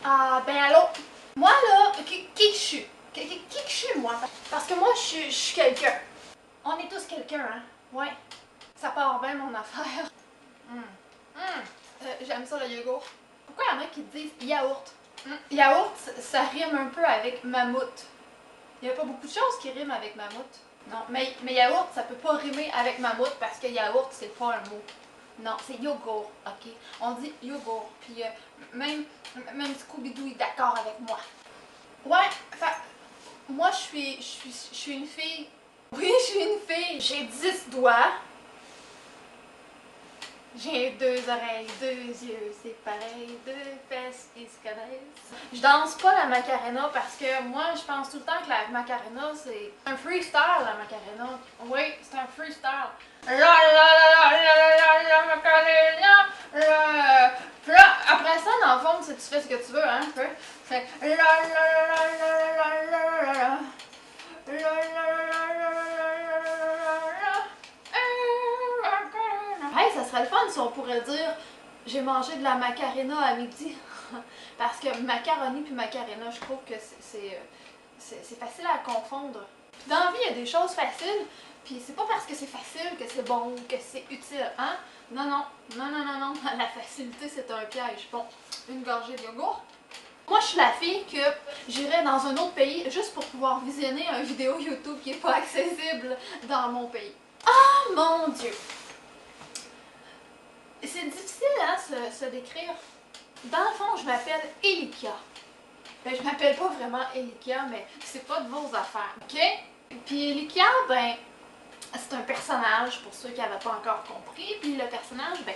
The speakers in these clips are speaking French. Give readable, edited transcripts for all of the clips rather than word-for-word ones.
Ah, ben allô? Moi là, qui je suis? Qui je suis moi? Parce que moi je suis quelqu'un. On est tous quelqu'un, hein? Ouais. Ça part bien mon affaire. J'aime ça le yogourt. Pourquoi il y en a qui disent yaourt? Yaourt, ça rime un peu avec mammouth. Il n'y a pas beaucoup de choses qui riment avec mammouth. Non, mais yaourt, ça peut pas rimer avec mammouth parce que yaourt, c'est pas un mot. Non, c'est yogourt, ok? On dit yogourt. Puis même Scooby-Doo est d'accord avec moi. Ouais, moi je suis une fille. Oui, je suis une fille. J'ai 10 doigts. J'ai 2 oreilles, 2 yeux, c'est pareil, 2 fesses qui se connaissent. Je danse pas la Macarena parce que moi, je pense tout le temps que la Macarena, c'est un freestyle, la Macarena. Oui, c'est un freestyle. La la la la la la la Macarena, la. Puis là, après ça, dans le fond, tu fais ce que tu veux, hein, un peu. C'est la la la la la la la la. Hey, ça serait le fun si on pourrait dire j'ai mangé de la macarena à midi. Parce que macaroni puis macarena, je trouve que c'est facile à confondre. Puis dans la vie, il y a des choses faciles, puis c'est pas parce que c'est facile que c'est bon ou que c'est utile, hein? Non, non, non, non, non, non. La facilité, c'est un piège. Bon, une gorgée de yogourt. Moi, je suis la fille que j'irais dans un autre pays juste pour pouvoir visionner une vidéo YouTube qui n'est pas accessible dans mon pays. Oh mon Dieu! C'est difficile, hein, se décrire. Dans le fond, je m'appelle Elika. Ben, je m'appelle pas vraiment Elika, mais c'est pas de vos affaires, ok? Puis Elika, ben, c'est un personnage, pour ceux qui n'avaient pas encore compris. Puis le personnage, ben,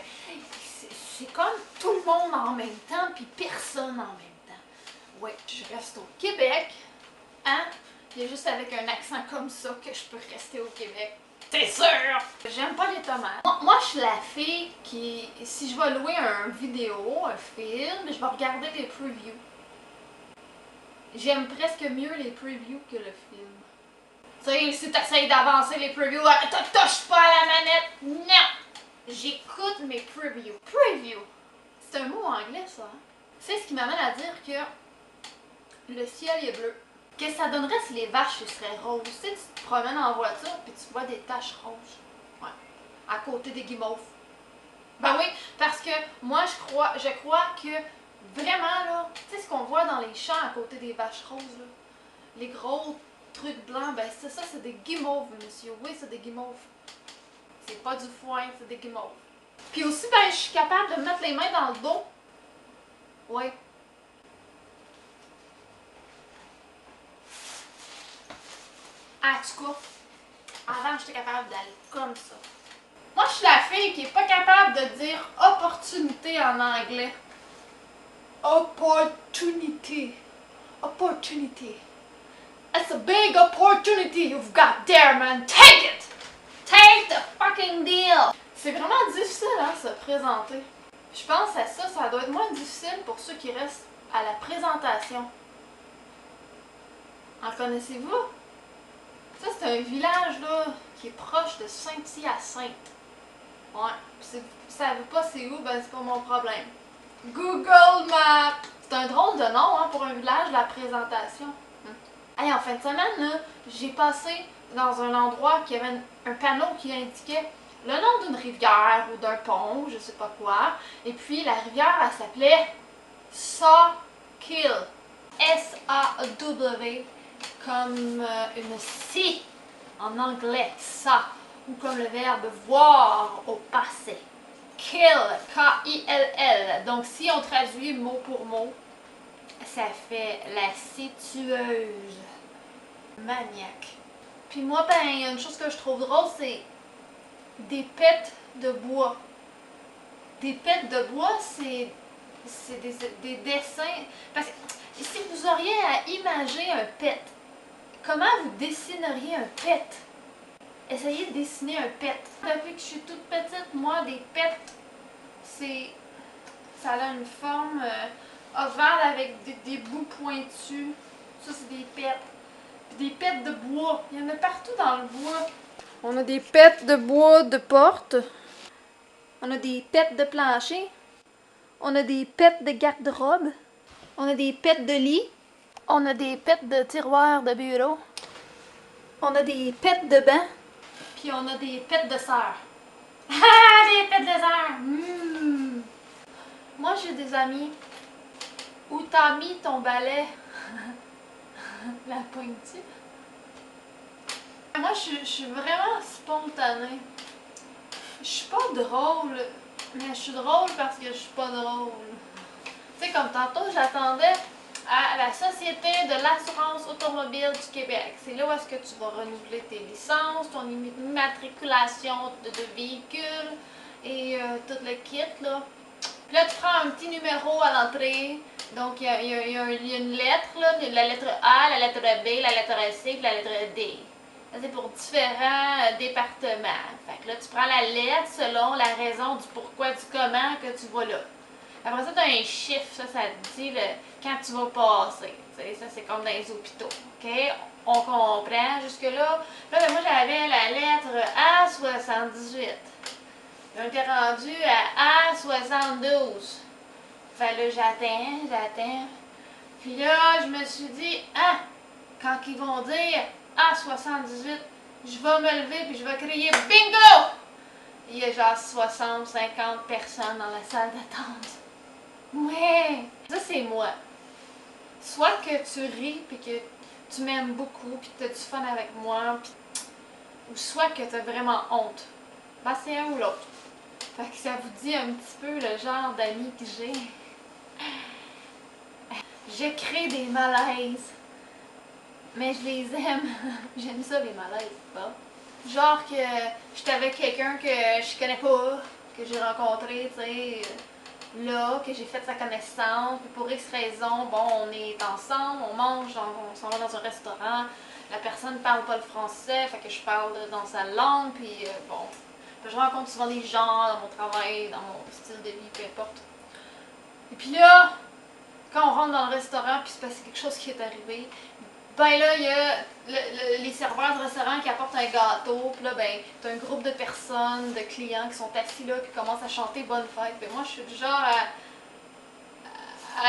c'est comme tout le monde en même temps, puis personne en même temps. Ouais, je reste au Québec, hein? Il y a juste avec un accent comme ça que je peux rester au Québec. C'est sûr! J'aime pas les tomates. Moi, je suis la fille qui, si je vais louer un vidéo, un film, je vais regarder les previews. J'aime presque mieux les previews que le film. Tu sais, si t'essayes d'avancer les previews, touche pas à la manette! Non! J'écoute mes previews. Preview! C'est un mot anglais, ça. Hein? C'est ce qui m'amène à dire que le ciel est bleu. Qu'est-ce que ça donnerait si les vaches seraient roses? Tu sais, tu te promènes en voiture puis tu vois des taches roses. Ouais. À côté des guimauves. Ben oui, parce que moi je crois que vraiment là, tu sais ce qu'on voit dans les champs à côté des vaches roses là, les gros trucs blancs, ben c'est ça, c'est des guimauves, monsieur. Oui, c'est des guimauves. C'est pas du foin, c'est des guimauves. Puis aussi, ben je suis capable de mettre les mains dans le dos. Oui. En tout cas, avant, j'étais capable d'aller comme ça. Moi, je suis la fille qui est pas capable de dire opportunité en anglais. Opportunity. Opportunity. It's a big opportunity you've got there, man. Take it! Take the fucking deal! C'est vraiment difficile, hein, se présenter. Je pense à ça, ça doit être moins difficile pour ceux qui restent à la présentation. En connaissez-vous? Ça, c'est un village, là, qui est proche de Saint-Hyacinthe. Ouais, si vous savez pas c'est où, ben c'est pas mon problème. Google Maps! C'est un drôle de nom, hein, pour un village, la présentation. Hey, en fin de semaine, là, j'ai passé dans un endroit qui avait un panneau qui indiquait le nom d'une rivière ou d'un pont, je sais pas quoi. Et puis, la rivière, elle s'appelait Sawkill. S-A-W. Comme une C en anglais, ça, ou comme le verbe voir au passé. Kill, K-I-L-L. Donc si on traduit mot pour mot, ça fait la tueuse maniaque. Puis moi, ben, il y a une chose que je trouve drôle, c'est des pets de bois. Des pets de bois, c'est des dessins. Parce que si vous auriez à imager un pet, comment vous dessineriez un pet? Essayez de dessiner un pet. Depuis que je suis toute petite, moi, des pets, ça a une forme ovale avec des bouts pointus. Ça, c'est des pets. Puis des pets de bois. Il y en a partout dans le bois. On a des pets de bois de porte. On a des pets de plancher. On a des pets de garde-robe. On a des pets de lit. On a des pets de tiroir de bureau. On a des pets de banc. Puis on a des pets de sœur. Ah, des pets de sœur! Mmh. Moi, j'ai des amis. Où t'as mis ton balai? La pointe-tu? Moi, je suis vraiment spontanée. Je suis pas drôle, mais je suis drôle parce que je suis pas drôle. Tu sais, comme tantôt, j'attendais à la Société de l'assurance automobile du Québec. C'est là où est-ce que tu vas renouveler tes licences, ton immatriculation de véhicule et tout le kit, là. Puis là, tu prends un petit numéro à l'entrée. Donc, il y a une lettre, là, la lettre A, la lettre B, la lettre C, puis la lettre D. C'est pour différents départements. Fait que là, tu prends la lettre selon la raison du pourquoi, du comment que tu vas là. Après ça, tu as un chiffre, ça te dit quand tu vas passer. T'sais, ça, c'est comme dans les hôpitaux. OK? On comprend jusque-là. Là, ben, moi, j'avais la lettre A78. On était rendu à A72. Fait là, j'attends. Puis là, je me suis dit, ah, quand ils vont dire A78, je vais me lever puis je vais crier bingo! Il y a genre 60, 50 personnes dans la salle d'attente. Ouais! Ça, c'est moi. Soit que tu ris puis que tu m'aimes beaucoup puis que tu as du fun avec moi, pis... ou soit que tu as vraiment honte. Ben, c'est un ou l'autre. Fait que ça vous dit un petit peu le genre d'amis que j'ai. Je crée des malaises. Mais je les aime. J'aime ça, les malaises, pas? Genre que j'étais avec quelqu'un que je connais pas, que j'ai rencontré, tu sais, là, que j'ai fait sa connaissance, puis pour X raison, bon, on est ensemble, on mange, on s'en va dans un restaurant, la personne parle pas le français, fait que je parle dans sa langue, puis bon, je rencontre souvent des gens dans mon travail, dans mon style de vie, peu importe. Et puis là, quand on rentre dans le restaurant, puis c'est parce que quelque chose qui est arrivé, ben là, il y a les serveurs du restaurant qui apportent un gâteau, puis là, ben, t'as un groupe de personnes, de clients qui sont assis là, qui commencent à chanter Bonne fête. Ben moi, je suis du genre à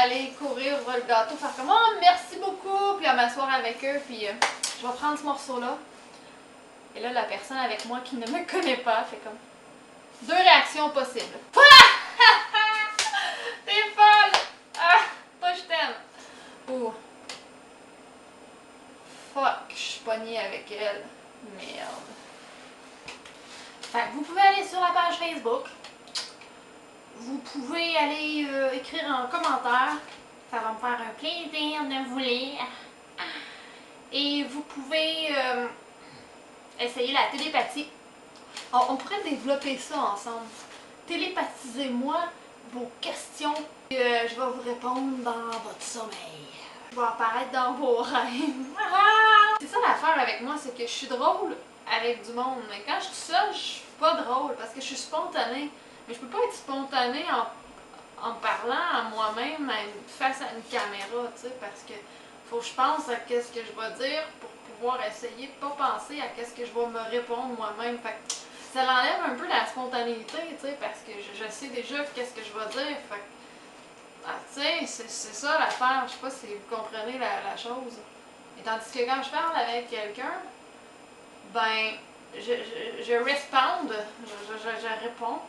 aller courir voir le gâteau, faire comme oh, merci beaucoup, puis à m'asseoir avec eux, puis je vais prendre ce morceau-là. Et là, la personne avec moi qui ne me connaît pas fait comme deux réactions possibles. T'es folle! Ah, toi, je t'aime! Ou fuck, je suis pognée avec elle. Merde. Fait que vous pouvez aller sur la page Facebook. Vous pouvez aller écrire un commentaire. Ça va me faire un plaisir de vous lire. Et vous pouvez essayer la télépathie. On pourrait développer ça ensemble. Télépathisez-moi vos questions. Je vais vous répondre dans votre sommeil. Je vais apparaître dans vos rêves. C'est ça l'affaire avec moi, c'est que je suis drôle avec du monde. Mais quand je suis seule, je suis pas drôle parce que je suis spontanée. Mais je peux pas être spontanée en parlant à moi-même face à une caméra, tu sais, parce que faut que je pense à qu'est-ce que je vais dire pour pouvoir essayer de pas penser à qu'est-ce que je vais me répondre moi-même. Fait que ça l'enlève un peu la spontanéité, tu sais, parce que je sais déjà qu'est-ce que je vais dire. Fait que, tu sais, c'est ça l'affaire. Je sais pas si vous comprenez la chose. Et tandis que quand je parle avec quelqu'un, ben, je réponds, je réponds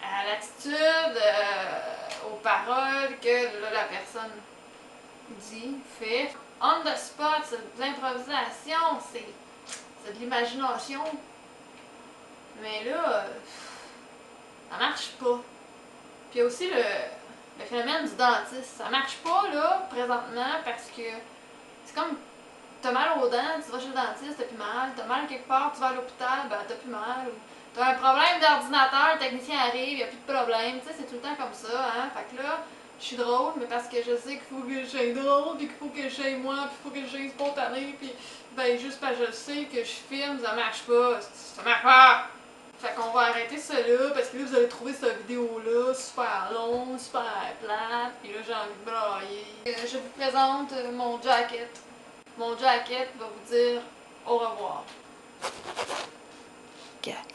à l'attitude, aux paroles que la personne dit, fait. On the spot, c'est de l'improvisation, c'est de l'imagination. Mais là, ça marche pas. Puis il y a aussi le phénomène du dentiste. Ça marche pas, là, présentement, parce que c'est comme, t'as mal aux dents, tu vas chez le dentiste, t'as plus mal. T'as mal quelque part, tu vas à l'hôpital, ben t'as plus mal. Ou t'as un problème d'ordinateur, le technicien arrive, y a plus de problème. Tu sais, c'est tout le temps comme ça, hein. Fait que là, je suis drôle, mais parce que je sais qu'il faut que j'aille drôle, puis qu'il faut que j'aille moi, puis qu'il faut que j'aille spontané, puis ben juste parce que je sais que je filme, ça marche pas. Ça marche pas! Fait qu'on va arrêter ça là, parce que là, vous allez trouver cette vidéo-là super long, super plate, pis là, j'ai envie de brailler. Je vous présente mon jacket. Mon jacket va vous dire au revoir.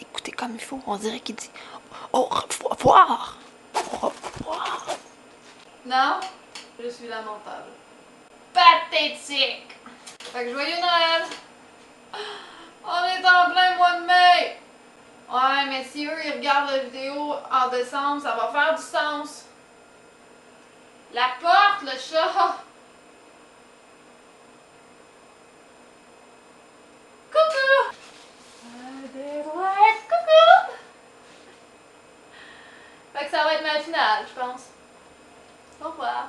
Écoutez comme il faut, on dirait qu'il dit au revoir. Au revoir. Non? Je suis lamentable. Pathétique! Fait que joyeux Noël! On est en plein mois de mai! Ouais, mais si eux, ils regardent la vidéo en décembre, ça va faire du sens. La porte, le chat! Coucou! Coucou! Fait que ça va être ma finale, je pense. Au revoir.